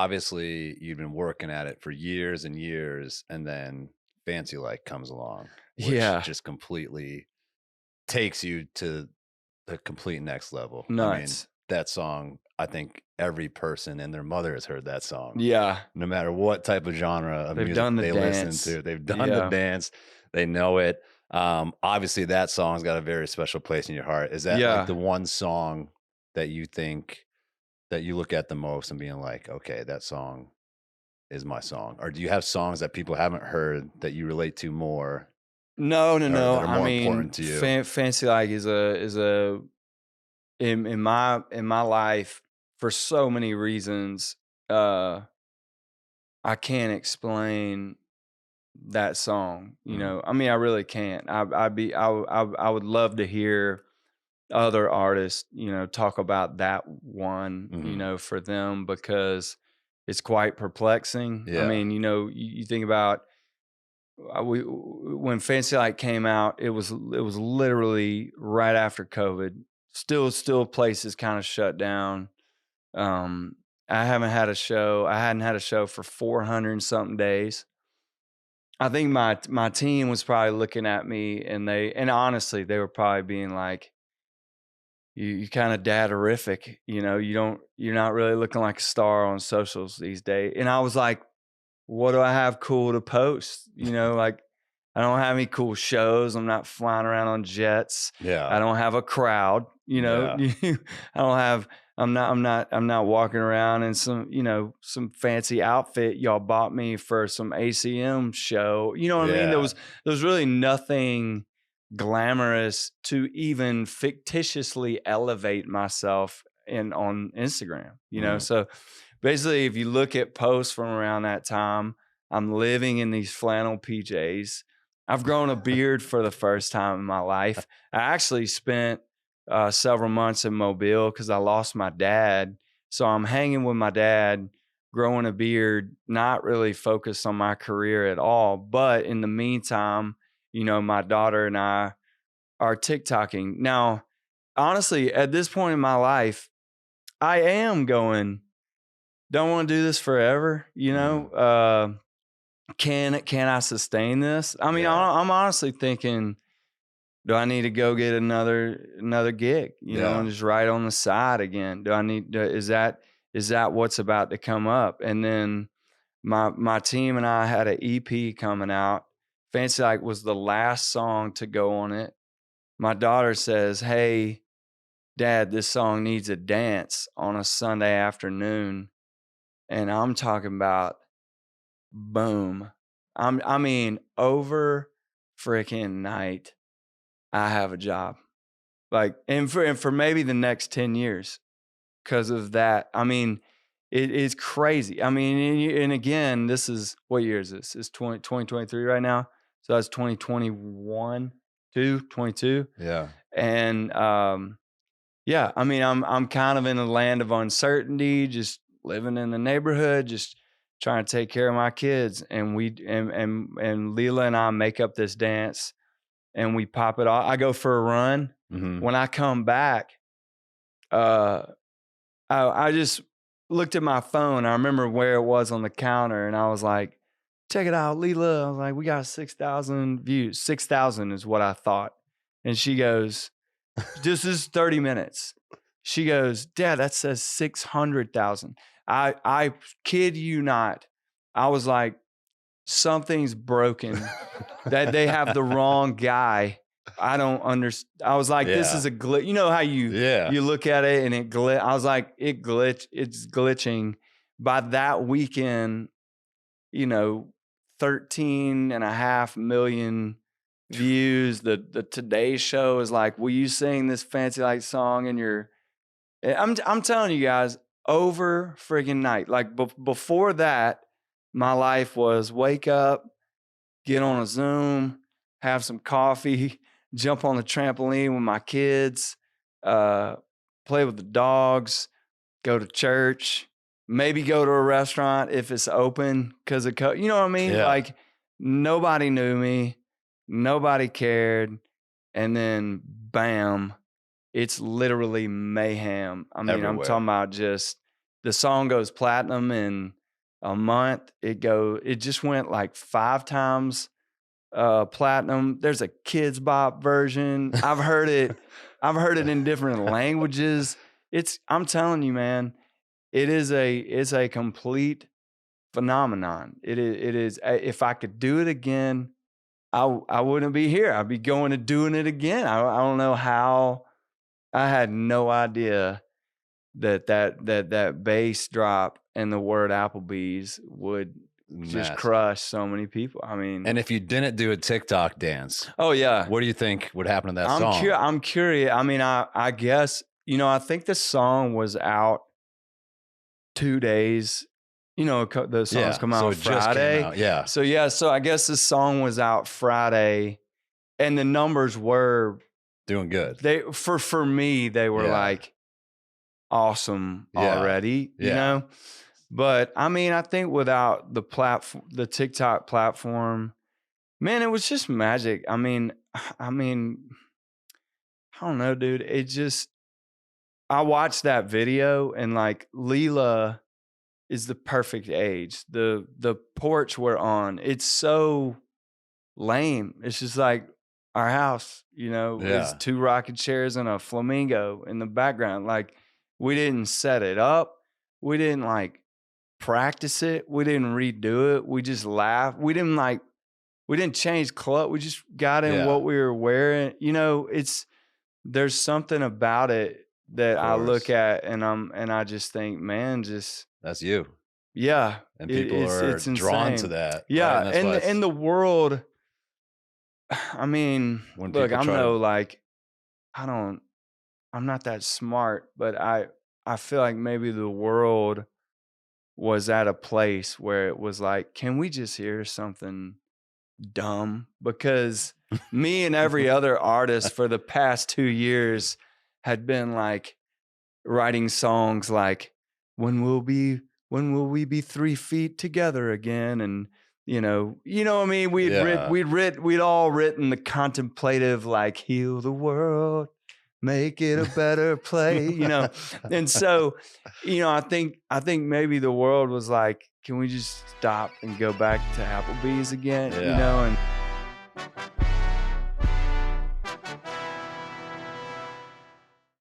obviously you've been working at it for years and years, and then Fancy Like comes along, which Yeah, just completely takes you to the complete next level. I mean, nuts. that song, I think every person and their mother has heard that song. Yeah, No matter what type of genre of they've music done the they listen dance. to, they've done the Yeah, dance, they know it. Obviously, that song's got a very special place in your heart. Is that like the yeah. one song that you think that you look at the most and being like, okay, that song is my song? Or do you have songs that people haven't heard that you relate to more No, no, or no. that are I more mean, important to you? Fancy Like is a in my life for so many reasons. Uh, I can't explain that song. Mhm, I mean, I really can't. I would love to hear other artists, talk about that one, mhm. for them because it's quite perplexing. I Yeah, mean, you think about when Fancy Light came out, it was literally right after COVID. Still places kind of shut down. Um, I haven't had a show. I hadn't had a show for 400 and something days. I think my team was probably looking at me and honestly they were probably being like, you kind of dadderific, you're not really looking like a star on socials these days. And I was like, what do I have cool to post? Like I don't have any cool shows. I'm not flying around on jets. yeah, I don't have a crowd, yeah, I don't have I'm not walking around in some fancy outfit y'all bought me for some ACM show. You know what I mean? There yeah. was there was really nothing glamorous to even fictitiously elevate myself in on Instagram. Mhm. So basically, if you look at posts from around that time, I'm living in these flannel PJs. I've grown a beard for the first time in my life. I actually spent several months in Mobile because I lost my dad. So I'm hanging with my dad, growing a beard, not really focused on my career at all. But in the meantime, my daughter and I are TikToking. Now, honestly, at this point in my life, I am going, don't want to do this forever, Mhm. can I sustain this? I mean, Yeah, I'm honestly thinking, do I need to go get another gig, yeah. and just write on the side again? Is that what's about to come up? And then my team and I had an EP coming out. Fancy Like was the last song to go on it. My daughter says, "Hey, Dad, this song needs a dance on a Sunday afternoon." And I'm talking about boom. I mean, over freaking night, I have a job. Like, and for maybe the next 10 years because of that. I mean, it is crazy. I mean, and again, this is what year is this? It's 2023 right now. So that's 2021, 22. Yeah. And yeah, I mean, I'm kind of in a land of uncertainty, just living in the neighborhood, just trying to take care of my kids. And and Leela and I make up this dance and we pop it off. I go for a run. Mhm. When I come back, uh, I just looked at my phone. I remember where it was on the counter, and I was like, "Check it out, Leela." I was like, "We got 6,000 views. 6,000 is what I thought." And she goes, "This is 30 minutes." She goes, "Dad, that says 600,000." I kid you not. I was like, "Something's broken. That they have the wrong guy. I don't understand." I was like, "This is Yeah, a glitch." You know how you yeah. you look at it and it glitch. I was like, it's glitching." By that weekend, you know, 13.5 million views. The Today Show is like, "Will you sing this Fancy Like song in your?" I'm telling you guys, over friggin' night. Like before that, my life was wake up, get on a Zoom, have some coffee, jump on the trampoline with my kids, uh, play with the dogs, go to church, maybe go to a restaurant if it's open because you know what I mean? Yeah, Like nobody knew me, nobody cared, and then bam, it's literally mayhem. I mean, I'm talking everywhere. about just the song goes platinum in a month. It just went like 5 times platinum. There's a Kids Bop version. I've heard it in different languages. I'm telling you, man, it's a complete phenomenon. It is. If I could do it again, I wouldn't be here. I'd be going and doing it again. I don't know how. I had no idea that bass drop and the word Applebee's would just Massive. crush so many people. I mean, And if you didn't do a TikTok dance, oh yeah, what do you think would happen to that song? I'm curious. I mean, I guess, I think the song was out 2 days. The songs come out so it just came Friday. out, yeah. So I guess the song was out Friday, and the numbers were Doing good. For me, they were Yeah. like awesome Yeah. already, you Yeah. know? But I mean, I think without the TikTok platform, man, it was just magic. I mean, I don't know, dude. I watched that video and like Leela is the perfect age. The porch we're on, it's so lame. It's just like our house, is Yeah. 2 rocking chairs and a flamingo in the background. Like, we didn't set it up. We didn't like practice it. We didn't redo it. We just laughed. We didn't change clothes. We just got in Yeah. what we were wearing. There's something about it that I look course. at and I just think, man, That's you. yeah. And people are it's drawn to insane. that. Yeah, right? And that's why and the world. I mean, When look, people try to- I'm not that smart, but I feel like maybe the world was at a place where it was like, can we just hear something dumb? Because me and every other artist for the past 2 years had been like writing songs like, when will we be 3 feet together again? And you know what I mean? Yeah. We'd all written the contemplative, like, heal the world, make it a better place, And so, I think maybe the world was like, can we just stop and go back to Applebee's again? Yeah. And